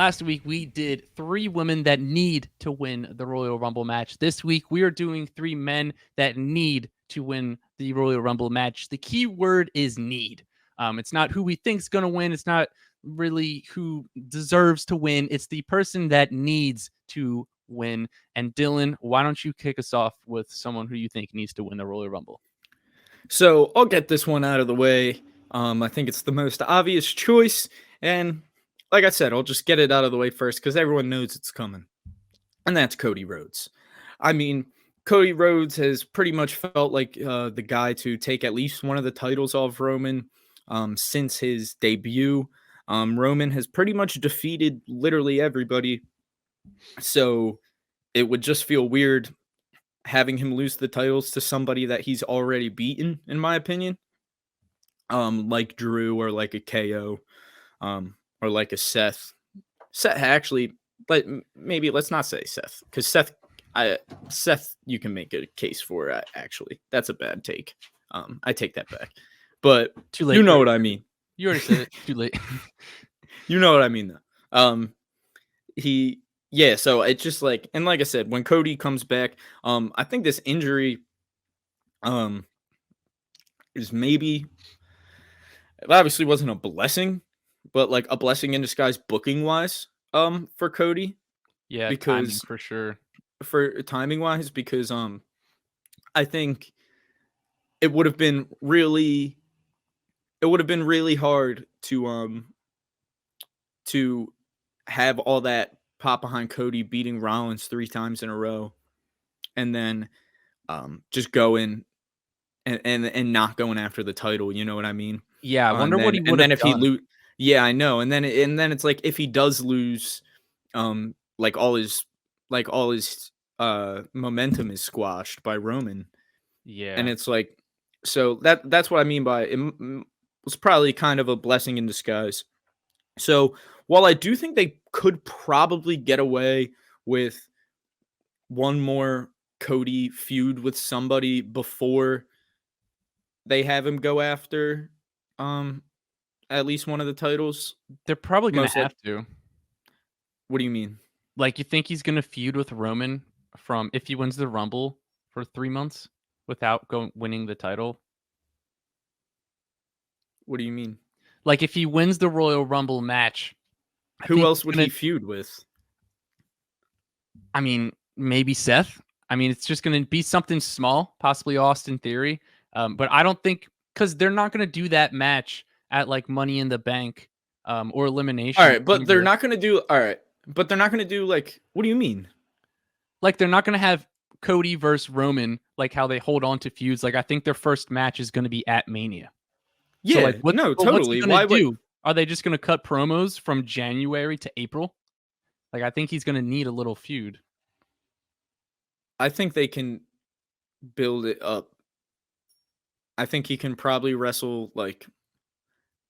Last week, we did 3 women that need to win the Royal Rumble match. This week, we are doing 3 men that need to win the Royal Rumble match. The key word is need. It's not who we think's going to win. It's not really who deserves to win. It's the person that needs to win. And Dylan, why don't you kick us off with someone who you think needs to win the Royal Rumble? So I'll get this one out of the way. I think it's the most obvious choice. And like I said, I'll just get it out of the way first because everyone knows it's coming. And that's Cody Rhodes. I mean, Cody Rhodes has pretty much felt like the guy to take at least one of the titles off Roman since his debut. Roman has pretty much defeated literally everybody. So it would just feel weird having him lose the titles to somebody that he's already beaten, in my opinion. Like Drew or like a KO, or like a Seth. Seth actually, but maybe let's not say Seth, because Seth, you can make a case for. Actually, that's a bad take. I take that back. But Too late. You know what I mean. You already said it. Too late. You know what I mean, though. Yeah. So it's just like, and like I said, when Cody comes back, I think this injury, is maybe. It obviously wasn't a blessing, but like a blessing in disguise booking wise, for Cody. Yeah, because timing for sure. For timing wise, because I think it would have been really hard to have all that pop behind Cody beating Rollins 3 times in a row, and then just go in and not going after the title. You know what I mean? Yeah, I wonder what he would have if done. he lose. Yeah, I know. And then it's like if he does lose, like all his momentum is squashed by Roman. Yeah. And it's like, so that's what I mean by it was probably kind of a blessing in disguise. So while I do think they could probably get away with one more Cody feud with somebody before they have him go after at least one of the titles, They're probably going to have to. What do you mean? Like, you think he's going to feud with Roman from if he wins the Rumble for 3 months without winning the title? What do you mean? Like, if he wins the Royal Rumble match, who else would he feud with? I mean, maybe Seth. I mean, it's just going to be something small, possibly Austin Theory. But I don't think, because they're not going to do that match at like Money in the Bank or Elimination. All right, but they're not going to do. All right, but they're not going to do like. What do you mean? Like, they're not going to have Cody versus Roman, like how they hold on to feuds. Like, I think their first match is going to be at Mania. Yeah, so, like, totally. What's he gonna do? Are they just going to cut promos from January to April? Like, I think he's going to need a little feud. I think they can build it up. I think he can probably wrestle, like,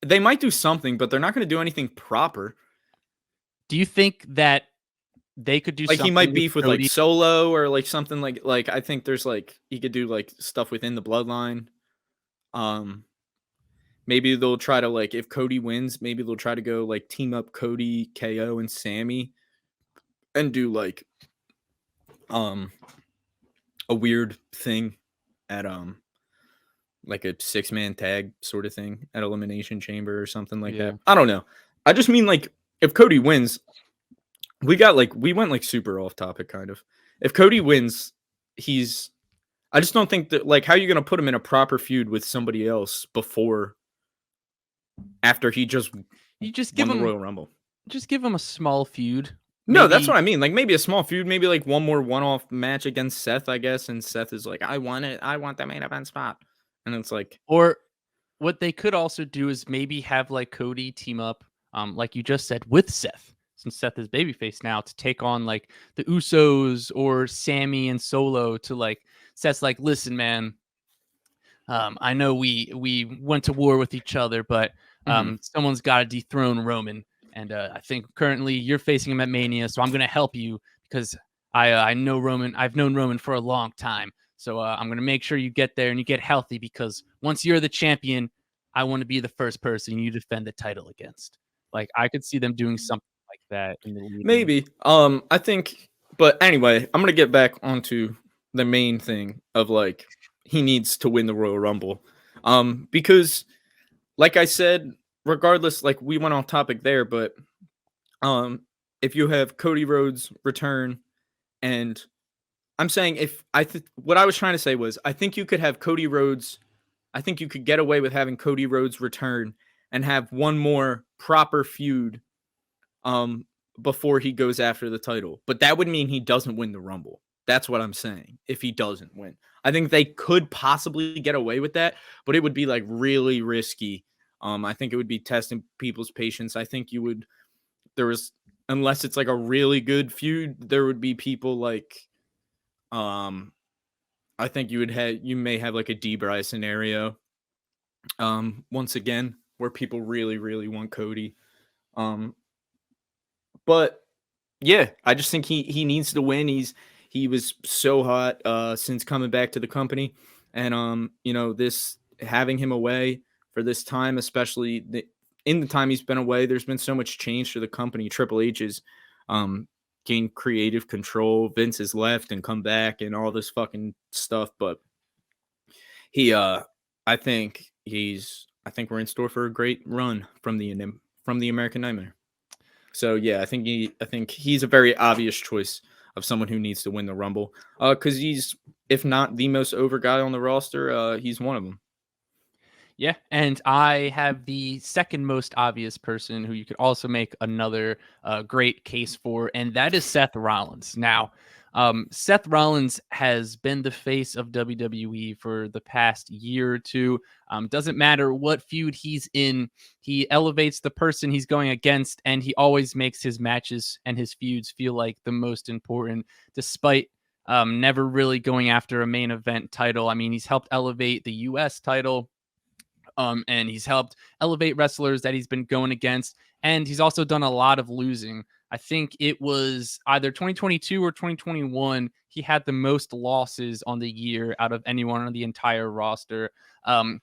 they might do something, but they're not going to do anything proper. Do you think that they could do like something he might beef with like Solo or like something like I think there's like he could do like stuff within the bloodline. Maybe they'll try to, like, if Cody wins, maybe they'll try to go like team up Cody, KO, and Sammy and do like a weird thing at like a 6-man tag sort of thing at Elimination Chamber or something like that. I don't know. I just mean, like, if Cody wins, we went like super off topic kind of. If Cody wins, I just don't think that, like, how are you going to put him in a proper feud with somebody else after he just give won him the Royal Rumble? Just give him a small feud. No, that's what I mean. Like, maybe a small feud, maybe like one more one-off match against Seth, I guess. And Seth is like, I want the main event spot. And it's like, or what they could also do is maybe have like Cody team up, like you just said, with Seth, since Seth is babyface now, to take on like the Usos or Sammy and Solo. To like, Seth's like, listen, man, I know we went to war with each other, but someone's got to dethrone Roman. And I think currently you're facing him at Mania, so I'm going to help you because I know Roman. I've known Roman for a long time. So I'm going to make sure you get there and you get healthy, because once you're the champion, I want to be the first person you defend the title against. Like, I could see them doing something like that in the lead. Maybe. I think, but anyway, I'm gonna get back onto the main thing of like he needs to win the Royal Rumble. Because like I said, regardless, like we went off topic there, but um, if you have Cody Rhodes return, and I'm saying what I was trying to say was I think you could have Cody Rhodes. I think you could get away with having Cody Rhodes return and have one more proper feud um before he goes after the title. But that would mean he doesn't win the Rumble. That's what I'm saying. If he doesn't win, I think they could possibly get away with that, but it would be like really risky. I think it would be testing people's patience. I think there was, unless it's like a really good feud, there would be people like I think you may have like a D-Bry scenario once again where people really really want Cody. Um but yeah, I just think he needs to win. He was so hot since coming back to the company, and this having him away for this time, especially in the time he's been away, there's been so much change to the company. Triple H has gained creative control. Vince has left and come back and all this fucking stuff, but I think we're in store for a great run from the American Nightmare. So yeah, I think he's a very obvious choice of someone who needs to win the Rumble. Because he's, if not the most over guy on the roster, he's one of them. Yeah, and I have the second most obvious person who you could also make another great case for, and that is Seth Rollins. Now, Seth Rollins has been the face of WWE for the past year or two. Doesn't matter what feud he's in, he elevates the person he's going against, and he always makes his matches and his feuds feel like the most important, despite never really going after a main event title. I mean, he's helped elevate the U.S. title. And he's helped elevate wrestlers that he's been going against. And he's also done a lot of losing. I think it was either 2022 or 2021. He had the most losses on the year out of anyone on the entire roster. And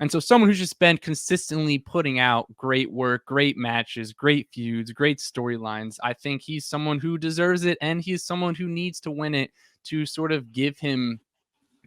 so someone who's just been consistently putting out great work, great matches, great feuds, great storylines. I think he's someone who deserves it. And he's someone who needs to win it to sort of give him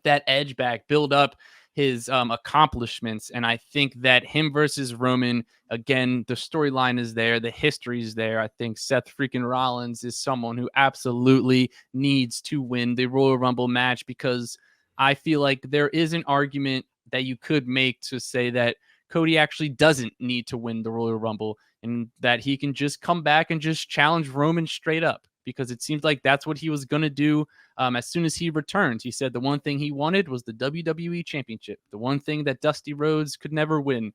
that edge back, build up his accomplishments. And I think that him versus Roman, again, the storyline is there, the history is there. I think Seth freaking Rollins is someone who absolutely needs to win the Royal Rumble match, because I feel like there is an argument that you could make to say that Cody actually doesn't need to win the Royal Rumble, and that he can just come back and just challenge Roman straight up, because it seems like that's what he was going to do as soon as he returns. He said the one thing he wanted was the WWE Championship, the one thing that Dusty Rhodes could never win.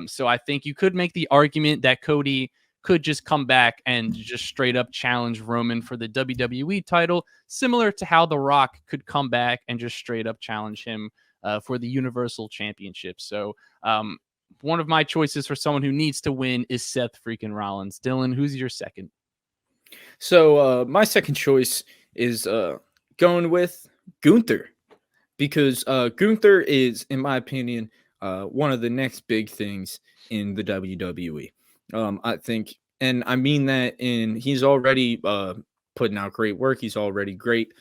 So I think you could make the argument that Cody could just come back and just straight up challenge Roman for the WWE title, similar to how The Rock could come back and just straight up challenge him for the Universal Championship. So one of my choices for someone who needs to win is Seth freaking Rollins. Dylan, who's your second? So my second choice is going with Gunther, because Gunther is, in my opinion, one of the next big things in the WWE. I think, and I mean that he's already putting out great work. He's already great.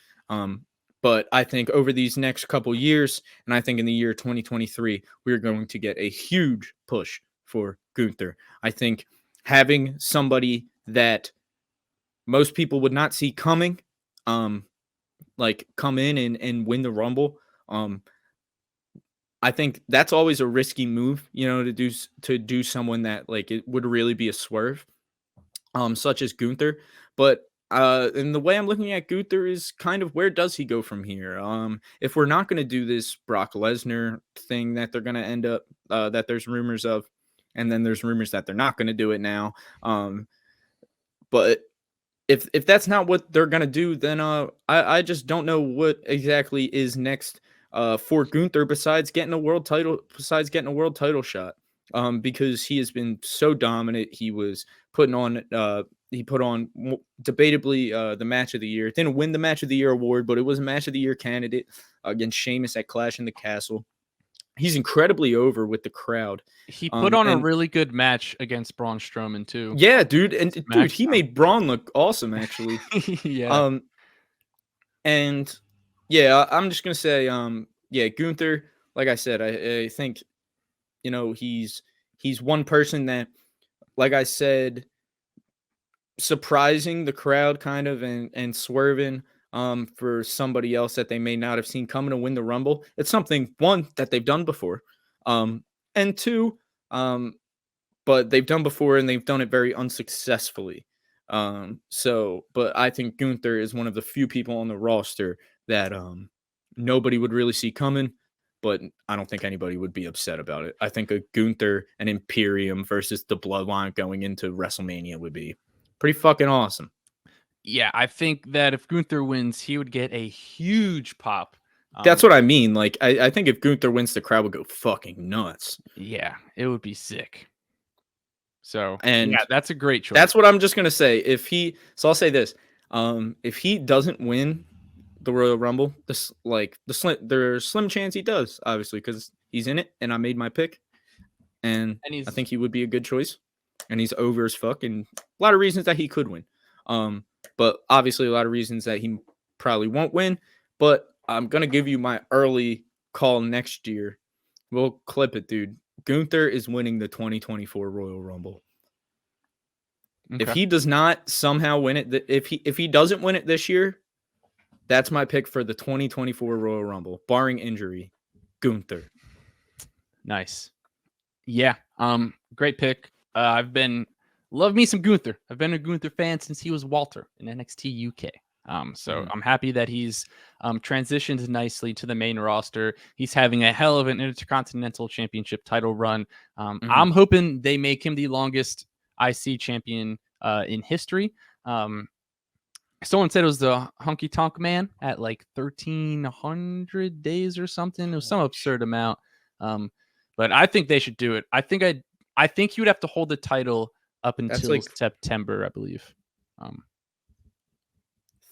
But I think over these next couple years, and I think in the year 2023, we're going to get a huge push for Gunther. I think having somebody that most people would not see coming, like come in and win the Rumble. I think that's always a risky move, to do someone that like it would really be a swerve, such as Gunther. But and the way I'm looking at Gunther is kind of, where does he go from here? If we're not going to do this Brock Lesnar thing that they're going to end up, that there's rumors of, and then there's rumors that they're not going to do it now. But if that's not what they're gonna do, then I just don't know what exactly is next for Gunther besides getting a world title shot. Because he has been so dominant. He was put on debatably the match of the year. Didn't win the match of the year award, but it was a match of the year candidate against Sheamus at Clash in the Castle. He's incredibly over with the crowd. He put on a And really good match against Braun Strowman too. yeah, dude, and dude, he SmackDown. made Braun look awesome actually. Yeah. Um, and yeah, I'm just gonna say, yeah, Gunther. Like I said, I think he's one person that, like I said, surprising the crowd kind of and swerving for somebody else that they may not have seen coming to win the Rumble. It's something, one, that they've done before, and two, but they've done before and they've done it very unsuccessfully. But I think Gunther is one of the few people on the roster that nobody would really see coming, but I don't think anybody would be upset about it. I think a Gunther and Imperium versus the Bloodline going into WrestleMania would be pretty fucking awesome. Yeah, I think that if Gunther wins, he would get a huge pop. That's what I mean. Like, I think if Gunther wins, the crowd would go fucking nuts. Yeah, it would be sick. So, And yeah, that's a great choice. that's what I'm just gonna say. So I'll say this: if he doesn't win the Royal Rumble, there's slim chance he does, obviously, because he's in it, and I made my pick, and I think he would be a good choice, and he's over as fuck, and a lot of reasons that he could win, but obviously a lot of reasons that he probably won't win. But I'm gonna give you my early call next year. We'll clip it, dude. Gunther is winning the 2024 Royal Rumble. Okay. If he does not somehow win it, if he doesn't win it this year, that's my pick for the 2024 Royal Rumble, barring injury. Gunther. Nice. Yeah. Great pick. Love me some Gunther. I've been a Gunther fan since he was Walter in NXT UK. I'm happy that he's transitioned nicely to the main roster. He's having a hell of an Intercontinental Championship title run. I'm hoping they make him the longest IC champion in history. Someone said it was the Honky Tonk Man at like 1,300 days or something. It was some absurd amount. But I think they should do it. I think he would have to hold the title up until September, I believe.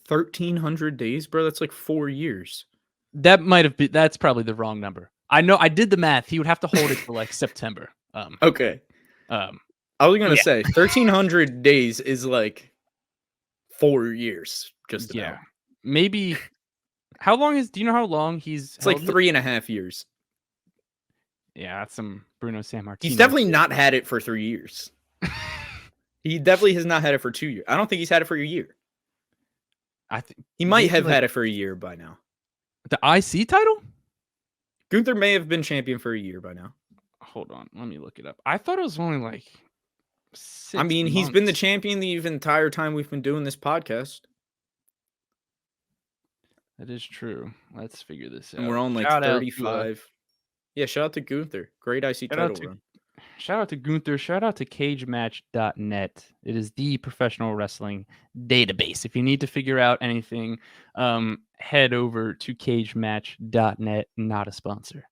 1,300 days, bro. That's like 4 years. That's probably the wrong number. I know I did the math. He would have to hold it till like September. Okay. I was gonna say 1,300 days is like 4 years. Just about. Yeah. Maybe. How long do you know how long he's? It's like 3.5 years. Yeah, that's some Bruno Sammartino. He's definitely not had it for 3 years. He definitely has not had it for 2 years. I don't think he's had it for a year. I think he might have had it for a year by now. The IC title? Gunther may have been champion for a year by now. Hold on, let me look it up. I thought it was only like 6 months. He's been the champion the entire time we've been doing this podcast. That is true. Let's figure this out. And we're on like 35. Yeah, shout out to Gunther. Great IC title run. Shout out to Gunther. Shout out to cagematch.net. It is the professional wrestling database. If you need to figure out anything, head over to cagematch.net. Not a sponsor.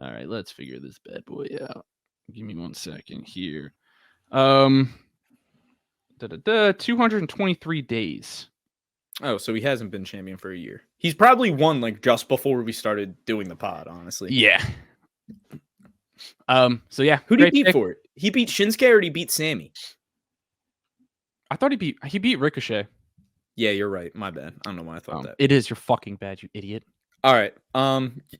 All right, let's figure this bad boy out. Give me 1 second here. 223 days. Oh, so he hasn't been champion for a year. He's probably won like just before we started doing the pod, honestly. Yeah. So yeah, who did he beat for it? He beat Shinsuke or did he beat Sammy? I thought he beat Ricochet. Yeah, you're right. My bad. I don't know why I thought that. It is your fucking bad, you idiot. All right.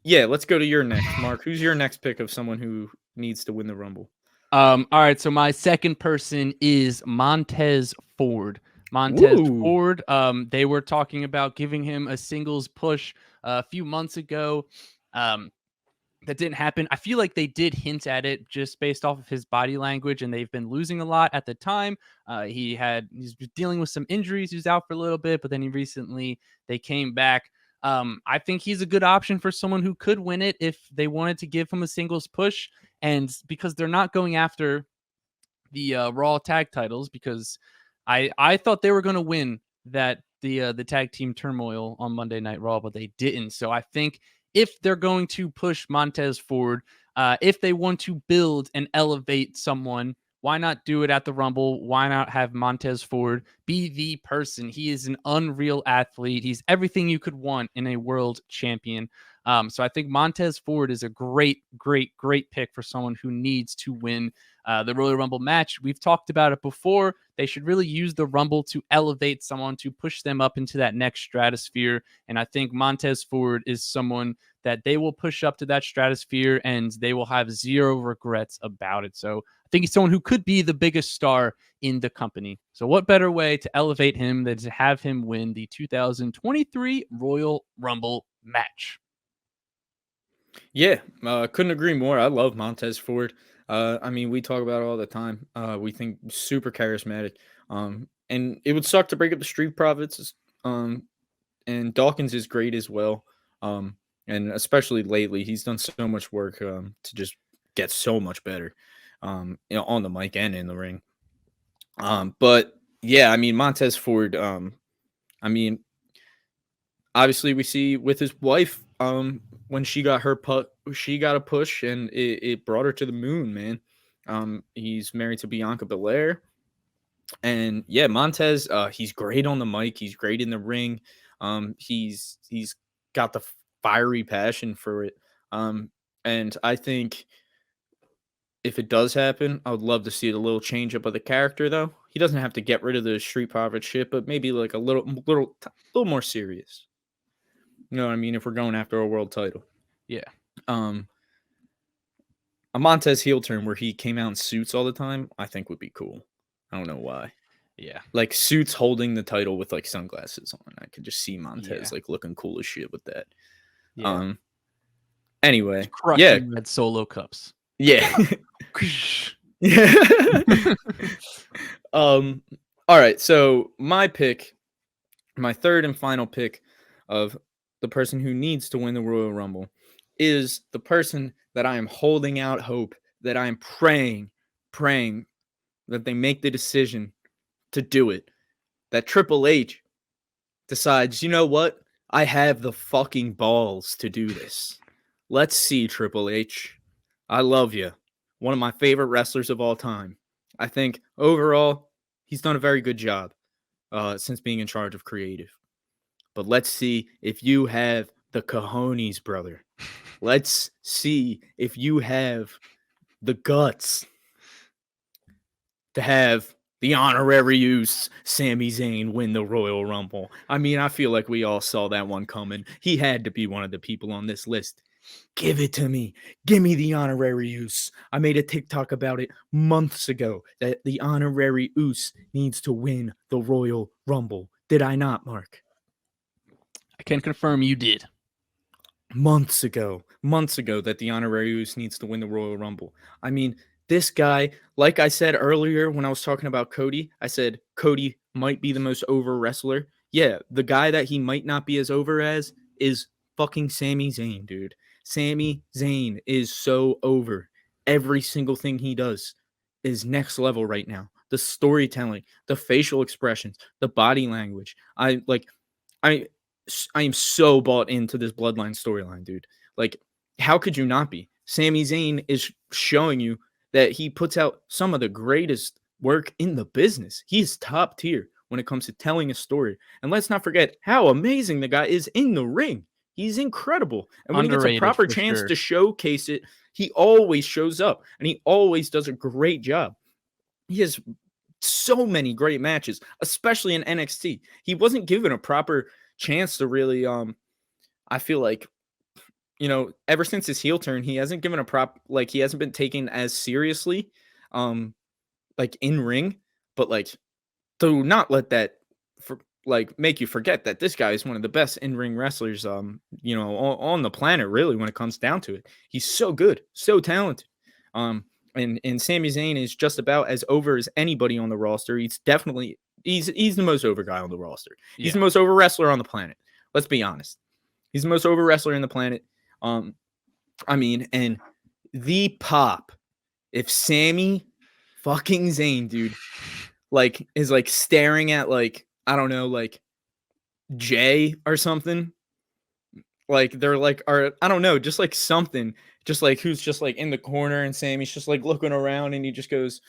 Yeah, let's go to your next, Mark. Who's your next pick of someone who needs to win the Rumble? All right, so my second person is Montez Ford. Ford, they were talking about giving him a singles push a few months ago. That didn't happen. I feel like they did hint at it just based off of his body language, and they've been losing a lot at the time. He's dealing with some injuries. He was out for a little bit, but then they came back. I think he's a good option for someone who could win it if they wanted to give him a singles push. And because they're not going after the Raw tag titles, because I thought they were going to win the tag team turmoil on Monday Night Raw, but they didn't. So I think if they're going to push Montez Ford, if they want to build and elevate someone Why not do it at the Rumble? Why not have Montez Ford be the person? He is an unreal athlete. He's everything you could want in a world champion. So I think Montez Ford is a great, great, great pick for someone who needs to win the Royal Rumble match. We've talked about it before. They should really use the Rumble to elevate someone, to push them up into that next stratosphere. And I think Montez Ford is someone that they will push up to that stratosphere and they will have zero regrets about it. So I think he's someone who could be the biggest star in the company. So what better way to elevate him than to have him win the 2023 Royal Rumble match? Yeah, couldn't agree more. I love Montez Ford. I mean, we talk about it all the time. We think super charismatic. And it would suck to break up the Street Profits. And Dawkins is great as well. And especially lately, he's done so much work to just get so much better. On the mic and in the ring. But yeah, I mean, Montez Ford. I mean, obviously we see with his wife, when she got she got a push and it brought her to the moon, man. He's married to Bianca Belair. And yeah, Montez, he's great on the mic. He's great in the ring. He's got the fiery passion for it. And I think if it does happen, I would love to see a little change up of the character, though. He doesn't have to get rid of the Street Profit shit, but maybe like a little more serious. You know what I mean? If we're going after a world title. Yeah. A Montez heel turn where he came out in suits all the time, I think would be cool. I don't know why. Yeah. Like suits holding the title with like sunglasses on. I could just see Montez like looking cool as shit with that. Yeah. Anyway. Crushing red Solo cups. Yeah. Yeah. All right. So my third and final pick of the person who needs to win the Royal Rumble is the person that I am holding out hope, that I am praying that they make the decision to do it. That Triple H decides, you know what? I have the fucking balls to do this. Let's see, Triple H. I love you. One of my favorite wrestlers of all time. I think overall, he's done a very good job since being in charge of creative. But let's see if you have the cojones, brother. Let's see if you have the guts to have the honorary use Sami Zayn win the Royal Rumble. I mean, I feel like we all saw that one coming. He had to be one of the people on this list. Give it to me. Give me the honorary use. I made a TikTok about it months ago that the honorary use needs to win the Royal Rumble. Did I not, Mark? I can confirm you did. Months ago that the honorary use needs to win the Royal Rumble. I mean, this guy, like I said earlier when I was talking about Cody, I said Cody might be the most over wrestler. Yeah, the guy that he might not be as over as is fucking Sami Zayn, dude. Sami Zayn is so over. Every single thing he does is next level right now. The storytelling, the facial expressions, the body language. I am so bought into this bloodline storyline, dude. Like, how could you not be? Sami Zayn is showing you that he puts out some of the greatest work in the business. He's top tier when it comes to telling a story. And let's not forget how amazing the guy is in the ring. He's incredible. And when he gets a proper chance to showcase it, he always shows up and he always does a great job. He has so many great matches, especially in NXT. He wasn't given a proper chance to really, I feel like, you know, ever since his heel turn, he hasn't given he hasn't been taken as seriously, like in ring, but like, do not let that make you forget that this guy is one of the best in-ring wrestlers, you know, on the planet, really, when it comes down to it. He's so good, so talented. And Sami Zayn is just about as over as anybody on the roster. He's definitely he's the most over guy on the roster. He's the most over wrestler on the planet. Let's be honest. He's the most over wrestler on the planet. I mean, and the pop, if Sami fucking Zayn, dude, like is like staring at like, I don't know, like Jay or something. Like they're like, or I don't know, just like something, just like who's just like in the corner and Sammy's just like looking around and he just goes,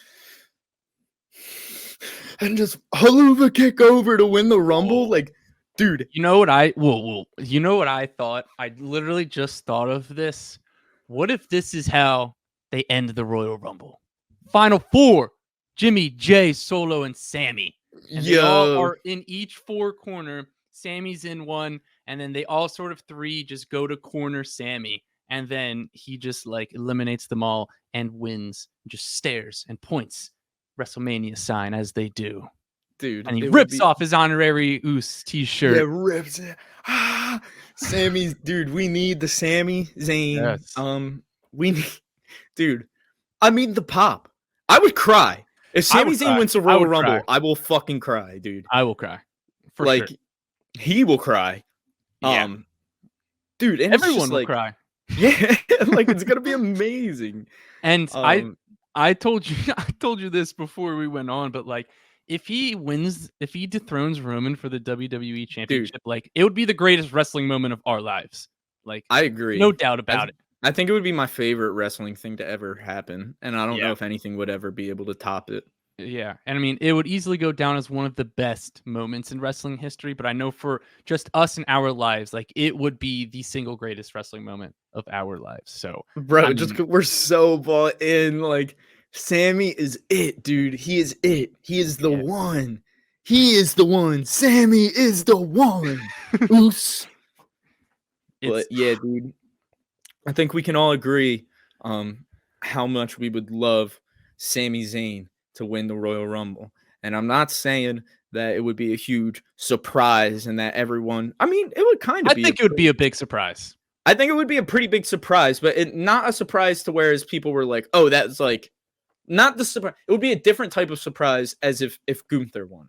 and just haluva kick over to win the Rumble. Oh. Like, dude, You know what I you know what I thought? I literally just thought of this. What if this is how they end the Royal Rumble? Final four: Jimmy, Jay, Solo, and Sammy. And they all yo, are in each four corner. Sammy's in one, and then they all sort of three just go to corner Sammy. And then he just like eliminates them all and wins, just stares and points WrestleMania sign as they do. dude, And he it would rips be off his honorary Oos t-shirt. rips it. Sammy's dude. We need the Sami Zayn. Yes. We need, dude. I mean, the pop. I would cry if Sami would Zayn cry. wins the I Royal would Rumble. cry. I will fucking cry, dude. I will cry. For Like, sure. he will cry. Yeah. Dude, and it's Everyone just will like, cry. yeah, like it's gonna be amazing. And Um, I told you this before we went on, but like if he dethrones Roman for the WWE championship, like it would be the greatest wrestling moment of our lives. Like I agree. no doubt about it. I think it would be my favorite wrestling thing to ever happen, and I don't know Yeah. if anything would ever be able to top it. Yeah. And I mean, it would easily go down as one of the best moments in wrestling history, but I know for just us in our lives, like it would be the single greatest wrestling moment of our lives. So, Bro, I just mean, 'cause we're so bought in. Like, Sammy is it, dude. He is it. He is the Yeah. one. He is the one. Sammy is the one. Oos. it's But yeah, dude. I think we can all agree how much we would love Sami Zayn to win the Royal Rumble. And I'm not saying that it would be a huge surprise and that everyone, I mean, it would kind I of be. think it would be a big surprise. I think it would be a pretty big surprise, but not a surprise to whereas people were like, oh, that's like not the surprise. It would be a different type of surprise as if Gunther won.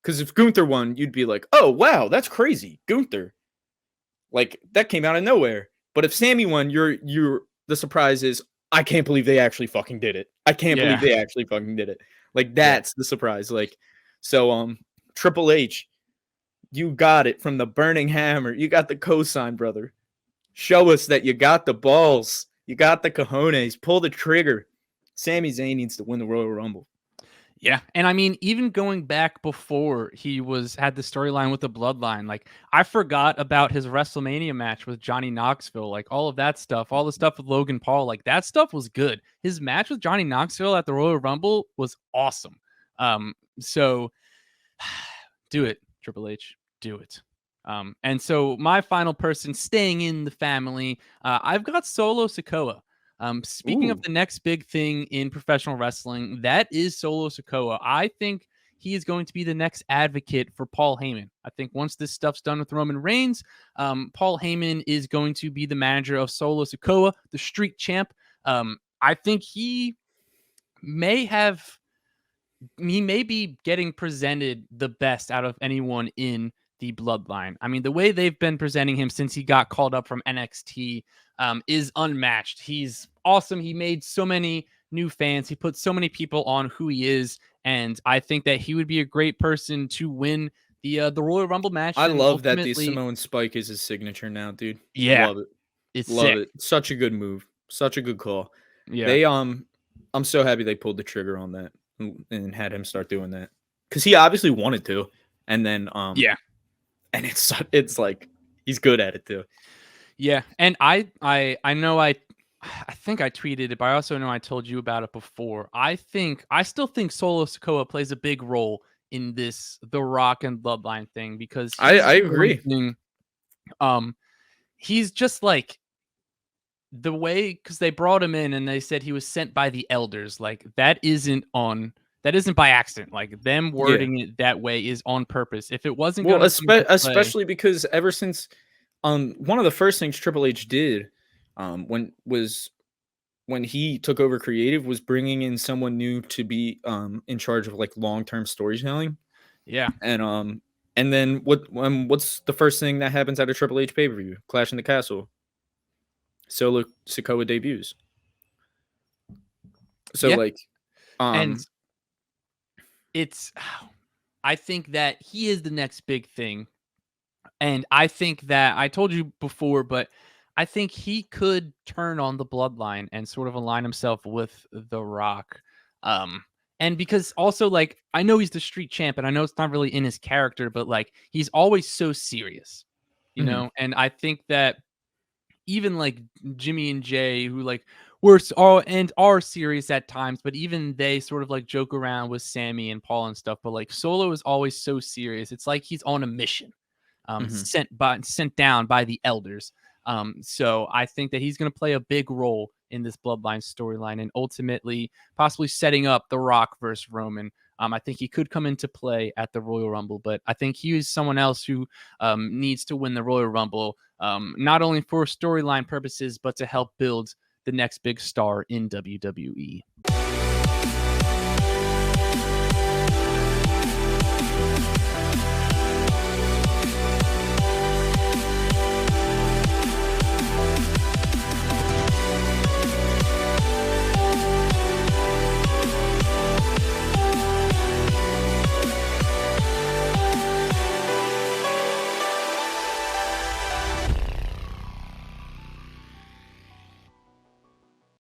Because if Gunther won, you'd be like, oh, wow, that's crazy. Gunther. Like, that came out of nowhere. But if Sammy won, the surprise is, I can't believe they actually fucking did it. I can't believe they actually fucking did it. Like, that's the surprise. Like, so Triple H, you got it from the burning hammer. You got the cosign, brother. Show us that you got the balls. You got the cojones. Pull the trigger. Sami Zayn needs to win the Royal Rumble. Yeah, and I mean, even going back before he had the storyline with the Bloodline, like I forgot about his WrestleMania match with Johnny Knoxville, like all of that stuff, all the stuff with Logan Paul, like that stuff was good. His match with Johnny Knoxville at the Royal Rumble was awesome. So do it, Triple H, do it. And so my final person staying in the family, I've got Solo Sikoa. Speaking of the next big thing in professional wrestling, that is Solo Sikoa. I think he is going to be the next advocate for Paul Heyman. I think once this stuff's done with Roman Reigns, Paul Heyman is going to be the manager of Solo Sikoa, the street champ. I think he may be getting presented the best out of anyone in the bloodline. I mean, the way they've been presenting him since he got called up from NXT is unmatched. He's awesome. He made so many new fans. He put so many people on who he is, and I think that he would be a great person to win the Royal Rumble match. I love that the Samoan Spike is his signature now, dude. Yeah, love it. It's love sick. it. Such a good move. Such a good call. Yeah, they I'm so happy they pulled the trigger on that and had him start doing that because he obviously wanted to, and then yeah. And it's like he's good at it too. Yeah, and I know I think I tweeted it, but I also know I told you about it before. I still think Solo Sikoa plays a big role in this The Rock and Bloodline thing because I agree. He's just like the way because they brought him in and they said he was sent by the elders. Like that isn't by accident. Like them wording it that way is on purpose. If it wasn't especially because ever since one of the first things Triple H did when he took over creative was bringing in someone new to be in charge of like long-term storytelling. Yeah. And then what's the first thing that happens at a Triple H pay-per-view? Clash in the Castle. Solo Sikoa debuts. So and it's I think that he is the next big thing. And I think that I told you before, but I think he could turn on the bloodline and sort of align himself with The Rock. And because also, like, I know he's the street champ, and I know it's not really in his character, but like he's always so serious, Mhm. and I think that even like Jimmy and Jay, who like were all and are serious at times, but even they sort of like joke around with Sammy and Paul and stuff. But like Solo is always so serious. It's like he's on a mission, Mhm. sent down by the elders. So I think that he's going to play a big role in this Bloodline storyline and ultimately possibly setting up The Rock versus Roman. I think he could come into play at the Royal Rumble, but I think he is someone else who needs to win the Royal Rumble, not only for storyline purposes, but to help build the next big star in WWE.